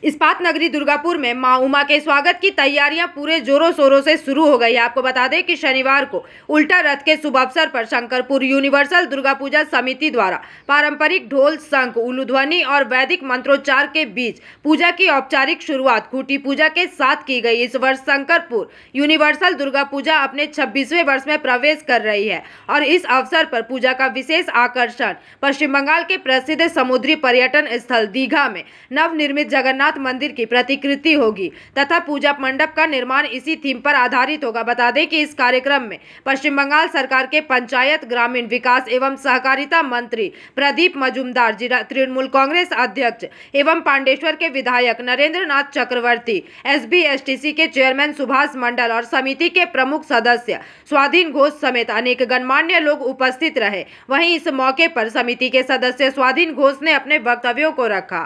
इस्पात नगरी दुर्गापुर में मां उमा के स्वागत की तैयारियां पूरे जोरों शोरों से शुरू हो गई है। आपको बता दें कि शनिवार को उल्टा रथ के शुभ अवसर पर शंकरपुर यूनिवर्सल दुर्गा पूजा समिति द्वारा पारंपरिक ढोल, शंख, उलूध्वनि और वैदिक मंत्रोच्चार के बीच पूजा की औपचारिक शुरुआत खूंटी पूजा के साथ की गई। इस वर्ष शंकरपुर यूनिवर्सल दुर्गा पूजा अपने 26वें वर्ष में प्रवेश कर रही है और इस अवसर पर पूजा का विशेष आकर्षण पश्चिम बंगाल के प्रसिद्ध समुद्री पर्यटन स्थल दीघा में नवनिर्मित जगन्नाथ मंदिर की प्रतिकृति होगी तथा पूजा मंडप का निर्माण इसी थीम पर आधारित होगा। बता दें कि इस कार्यक्रम में पश्चिम बंगाल सरकार के पंचायत, ग्रामीण विकास एवं सहकारिता मंत्री प्रदीप मजूमदार, जिला तृणमूल कांग्रेस अध्यक्ष एवं पांडेश्वर के विधायक नरेंद्र नाथ चक्रवर्ती, SBSTC के चेयरमैन सुभाष मंडल और समिति के प्रमुख सदस्य स्वाधीन घोष समेत अनेक गणमान्य लोग उपस्थित रहे। वहीं इस मौके पर समिति के सदस्य स्वाधीन घोष ने अपने वक्तव्यों को रखा।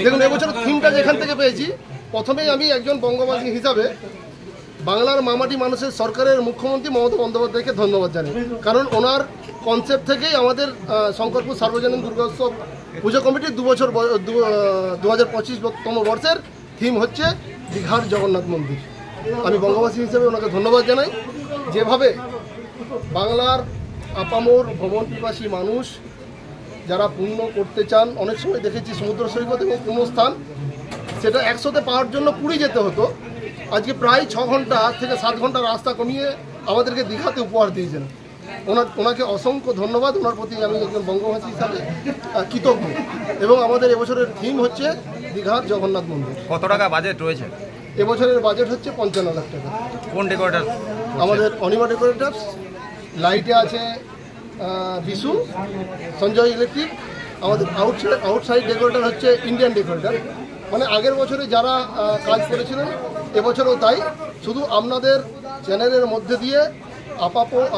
দেখুন, এবছর থিমটা যেখান থেকে পেয়েছি, প্রথমেই আমি একজন বঙ্গবাসী হিসাবে বাংলার মামাটি মানুষের সরকারের মুখ্যমন্ত্রী মমতা বন্দ্যোপাধ্যায়কে ধন্যবাদ জানাই। কারণ ওনার কনসেপ্ট থেকেই আমাদের শঙ্করপুর সার্বজনীন দুর্গোৎসব পুজো কমিটির 2025তম বর্ষের থিম হচ্ছে দীঘার জগন্নাথ মন্দির। আমি বঙ্গবাসী হিসেবে ওনাকে ধন্যবাদ জানাই। যেভাবে বাংলার আপামর ভ্রমণ পিপাসী মানুষ যারা পুণ্য করতে চান, অনেক সময় দেখেছি সমুদ্র সৈকত এবং পুণ্যস্থান সেটা একসাথে পাওয়ার জন্য পুরী যেতে হতো, আজকে প্রায় 6 ঘন্টা থেকে 7 ঘন্টা রাস্তা কমিয়ে আমাদেরকে দীঘাতে উপহার দিয়েছেন। ওনাকে অসংখ্য ধন্যবাদ। ওনার প্রতি আমি একজন বঙ্গবাসী হিসাবে কৃতজ্ঞ। এবং আমাদের এবছরের থিম হচ্ছে দীঘার জগন্নাথ মন্দির। কত টাকা বাজেট রয়েছে? এবছরের বাজেট হচ্ছে 55 লাখ টাকা। কোন ডেকোরেটর? আমাদের অনিমা ডেকোরেটার্স, লাইটে আছে বিশু, সঞ্জয় ইলেকট্রিক। আমাদের আউটসাইড ডেকোরেটর হচ্ছে ইন্ডিয়ান ডেকোরেটর। মানে আগের বছরে যারা কাজ করেছিলেন এবছরও তাই। শুধু আপনাদের চ্যানেলের মধ্যে দিয়ে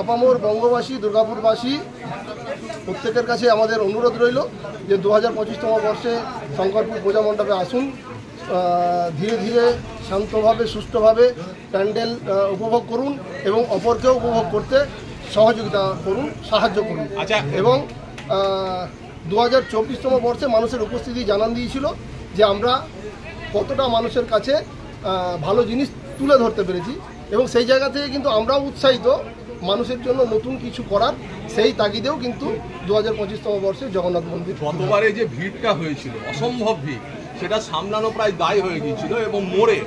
আপামর বঙ্গবাসী, দুর্গাপুরবাসী প্রত্যেকের কাছে আমাদের অনুরোধ রইল যে 2025তম বর্ষে শঙ্করপুর পূজা মণ্ডপে আসুন। ধীরে ধীরে শান্তভাবে সুষ্ঠুভাভাবে প্যান্ডেল উপভোগ করুন এবং অপরকেও উপভোগ করতে সহযোগিতা করুন, সাহায্য করুন। এবং 2024তম বর্ষে মানুষের উপস্থিতি জানান দিয়েছিল যে আমরা কতটা মানুষের কাছে ভালো জিনিস তুলে ধরতে পেরেছি এবং সেই জায়গা থেকে কিন্তু আমরাও উৎসাহিত মানুষের জন্য নতুন কিছু করার। সেই তাগিদেও কিন্তু 2025তম বর্ষে জগন্নাথ মন্দির গতবারে যে ভিড়টা হয়েছিল, অসম্ভব ভিড়, সেটা সামলানো প্রায় দায় হয়ে গিয়েছিল এবং মোড়ে,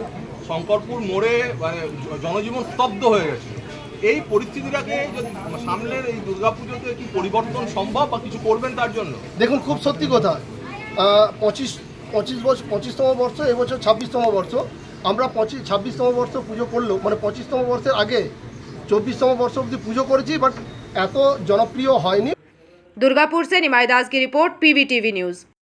শঙ্করপুর মোড়ে মানে জনজীবন স্তব্ধ হয়ে গেছে। এই পরিস্থিতিটাকে যদি সামনের এই দুর্গাপুজোতে কি পরিবর্তন সম্ভব বা কিছু করবেন তার জন্য? দেখুন, খুব সত্যি কথা, 25তম বর্ষ, এবছর 26তম বর্ষ। আমরা 26তম বর্ষ পুজো করলেও মানে 25তম বর্ষের আগে 24তম বর্ষ অবধি পুজো করেছি, বাট এত জনপ্রিয় হয়নি। दुर्गापुर से निमाई दास की रिपोर्ट, PBTV न्यूज़।